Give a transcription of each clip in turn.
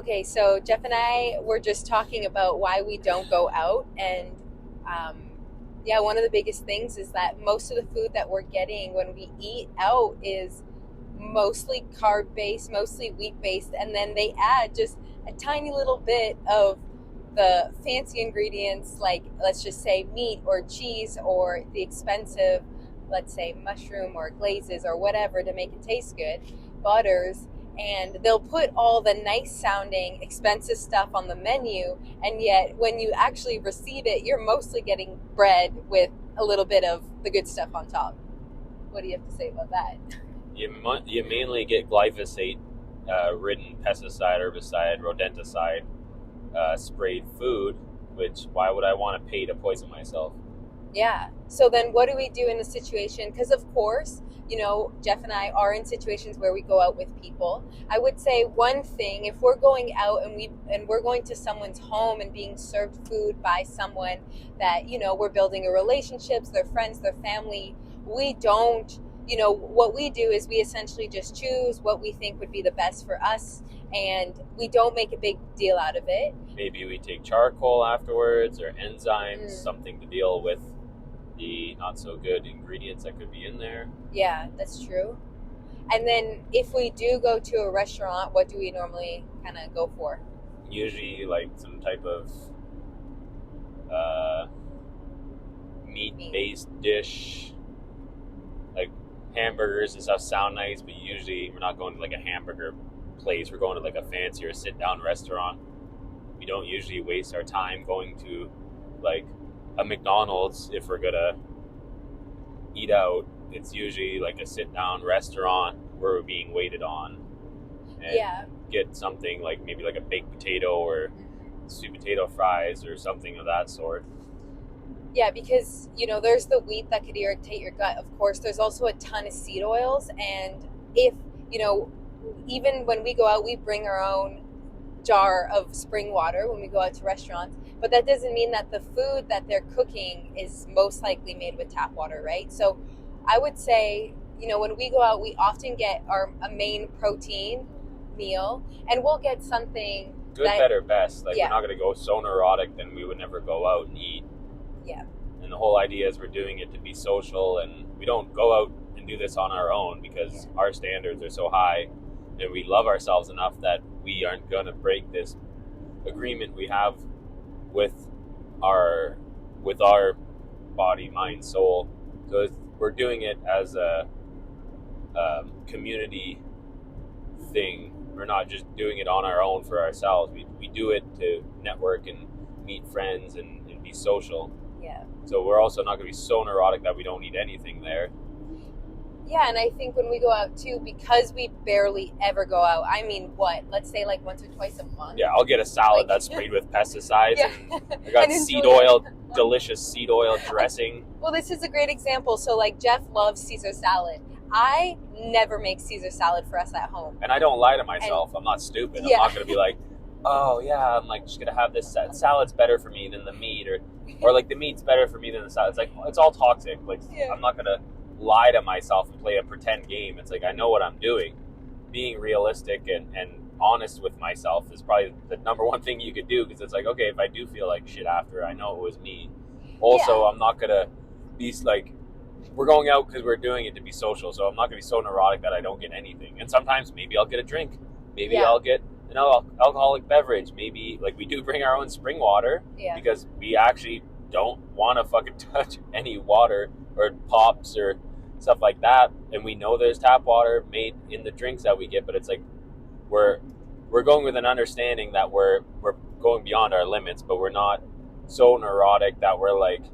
Okay, so Jeff and I were just talking about why we don't go out. And yeah, one of the biggest things is that most of the food that we're getting when we eat out is mostly carb-based, mostly wheat-based. And then they add just a tiny little bit of the fancy ingredients, like let's just say meat or cheese or the expensive, let's say mushroom or glazes or whatever to make it taste good, butters. And they'll put all the nice sounding expensive stuff on the menu, and yet when you actually receive it, you're mostly getting bread with a little bit of the good stuff on top. What do you have to say about that? You mainly get glyphosate ridden pesticide, herbicide, rodenticide sprayed food, which why would I want to pay to poison myself? Yeah. So then what do we do in the situation? Because of course, you know, Jeff and I are in situations where we go out with people. I would say one thing, if we're going out and we're going to someone's home and being served food by someone that, you know, we're building a relationships, their friends, their family, we don't, you know, what we do is we essentially just choose what we think would be the best for us, and we don't make a big deal out of it. Maybe we take charcoal afterwards or enzymes, something to deal with the not so good ingredients that could be in there. Yeah, that's true. And then if we do go to a restaurant, what do we normally kind of go for? Usually like some type of meat-based dish. Like hamburgers and stuff sound nice, but usually we're not going to like a hamburger place. We're going to like a fancier sit-down restaurant. We don't usually waste our time going to like a McDonald's if we're gonna eat out. It's usually like a sit-down restaurant where we're being waited on, and get something like maybe like a baked potato or sweet potato fries or something of that sort. Yeah, because, you know, there's the wheat that could irritate your gut, of course. There's also a ton of seed oils, and if, you know, even when we go out, we bring our own jar of spring water when we go out to restaurants, but that doesn't mean that the food that they're cooking is most likely made with tap water, right? So I would say, you know, when we go out, we often get a main protein meal, and we'll get something good, better, best. Like, we're not going to go so neurotic, then we would never go out and eat. Yeah. And the whole idea is we're doing it to be social, and we don't go out and do this on our own because our standards are so high, and we love ourselves enough that we aren't going to break this agreement we have with our body, mind, soul. So we're doing it as a community thing. We're not just doing it on our own for ourselves. We do it to network and meet friends and be social. Yeah. So we're also not going to be so neurotic that we don't eat anything there. Yeah, and I think when we go out too, because we barely ever go out, I mean, let's say like once or twice a month. Yeah, I'll get a salad that's sprayed with pesticides. Yeah. And I got seed oil, delicious seed oil dressing. Well, this is a great example. So like Jeff loves Caesar salad. I never make Caesar salad for us at home. And I don't lie to myself. I'm not stupid. I'm not going to be like, oh yeah, I'm like just going to have this salad's better for me than the meat, or like the meat's better for me than the salad. It's like, it's all toxic. Like, I'm not going to lie to myself and play a pretend game. It's like, I know what I'm doing. Being realistic and honest with myself is probably the number one thing you could do, because it's like, okay, if I do feel like shit after, I know it was me. Also, I'm not going to be like, we're going out because we're doing it to be social, so I'm not going to be so neurotic that I don't get anything. And sometimes maybe I'll get a drink. Maybe I'll get an alcoholic beverage. Maybe, like, we do bring our own spring water because we actually don't want to fucking touch any water or pops or stuff like that. And we know there's tap water made in the drinks that we get, but it's like we're going with an understanding that we're going beyond our limits, but we're not so neurotic that we're like,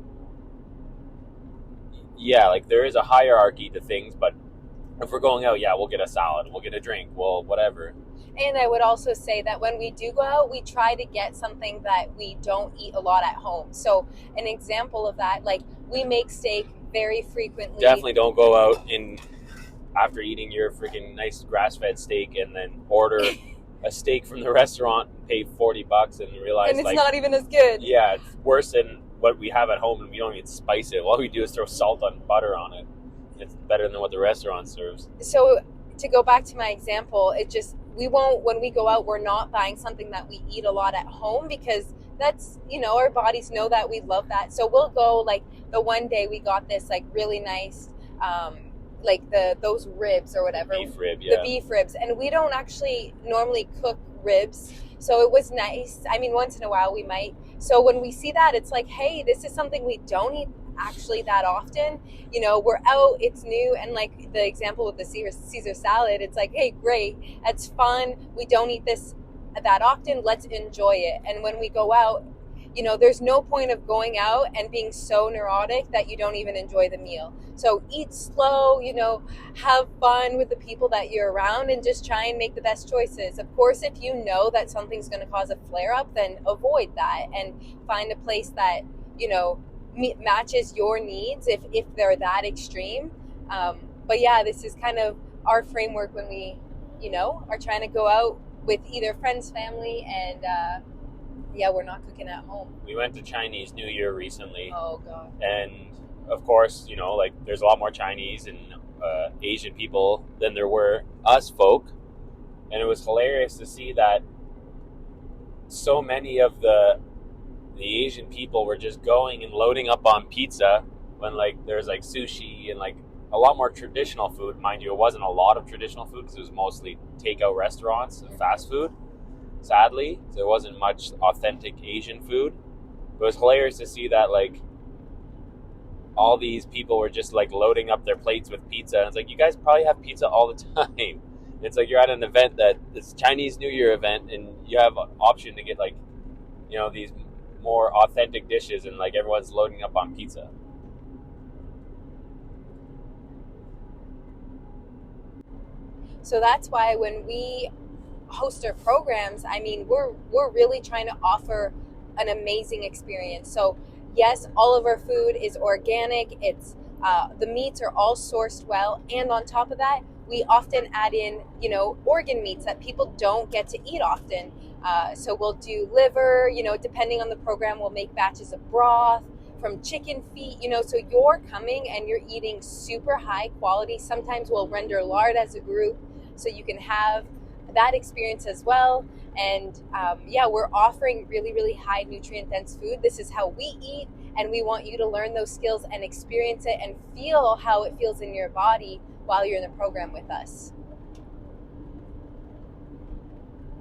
like there is a hierarchy to things, but if we're going out, we'll get a salad, we'll get a drink, well, whatever. And I would also say that when we do go out, we try to get something that we don't eat a lot at home. So an example of that, like, we make steak very frequently. Definitely don't go out after eating your freaking nice grass-fed steak and then order a steak from the restaurant and pay $40 and realize and it's not even as good. Yeah, it's worse than what we have at home, and we don't even spice it. All we do is throw salt and butter on it. It's better than what the restaurant serves. So to go back to my example, we won't, when we go out, we're not buying something that we eat a lot at home, because that's, you know, our bodies know that we love that. So we'll go, like the one day we got this like really nice, like those ribs or whatever. The beef ribs. And we don't actually normally cook ribs. So it was nice. I mean, once in a while we might. So when we see that, it's like, hey, this is something we don't eat actually that often. You know, we're out, it's new. And like the example with the Caesar salad, it's like, hey, great, that's fun. We don't eat this that often. Let's enjoy it. And when we go out, you know, there's no point of going out and being so neurotic that you don't even enjoy the meal. So eat slow, you know, have fun with the people that you're around, and just try and make the best choices. Of course, if you know that something's going to cause a flare-up, then avoid that and find a place that, you know, matches your needs if they're that extreme. But yeah, this is kind of our framework when we, you know, are trying to go out with either friends, family, and yeah, we're not cooking at home. We went to Chinese New Year recently. Oh, God. And, of course, you know, like, there's a lot more Chinese and Asian people than there were us folk. And it was hilarious to see that so many of the Asian people were just going and loading up on pizza when, like, there's, like, sushi and, like, a lot more traditional food. Mind you, it wasn't a lot of traditional food because it was mostly takeout restaurants and fast food. Sadly, there wasn't much authentic Asian food. It was hilarious to see that, like, all these people were just, like, loading up their plates with pizza. And it's like, you guys probably have pizza all the time. It's like you're at an event it's Chinese New Year event, and you have an option to get, like, you know, these more authentic dishes, and, like, everyone's loading up on pizza. So that's why when we host our programs, I mean, we're really trying to offer an amazing experience. So yes, all of our food is organic. It's the meats are all sourced well, and on top of that, we often add in, you know, organ meats that people don't get to eat often. So we'll do liver, you know, depending on the program, we'll make batches of broth from chicken feet, you know, so you're coming and you're eating super high quality. Sometimes we'll render lard as a group, so you can have that experience as well. And yeah, we're offering really, really high nutrient dense food. This is how we eat, and we want you to learn those skills and experience it and feel how it feels in your body while you're in the program with us.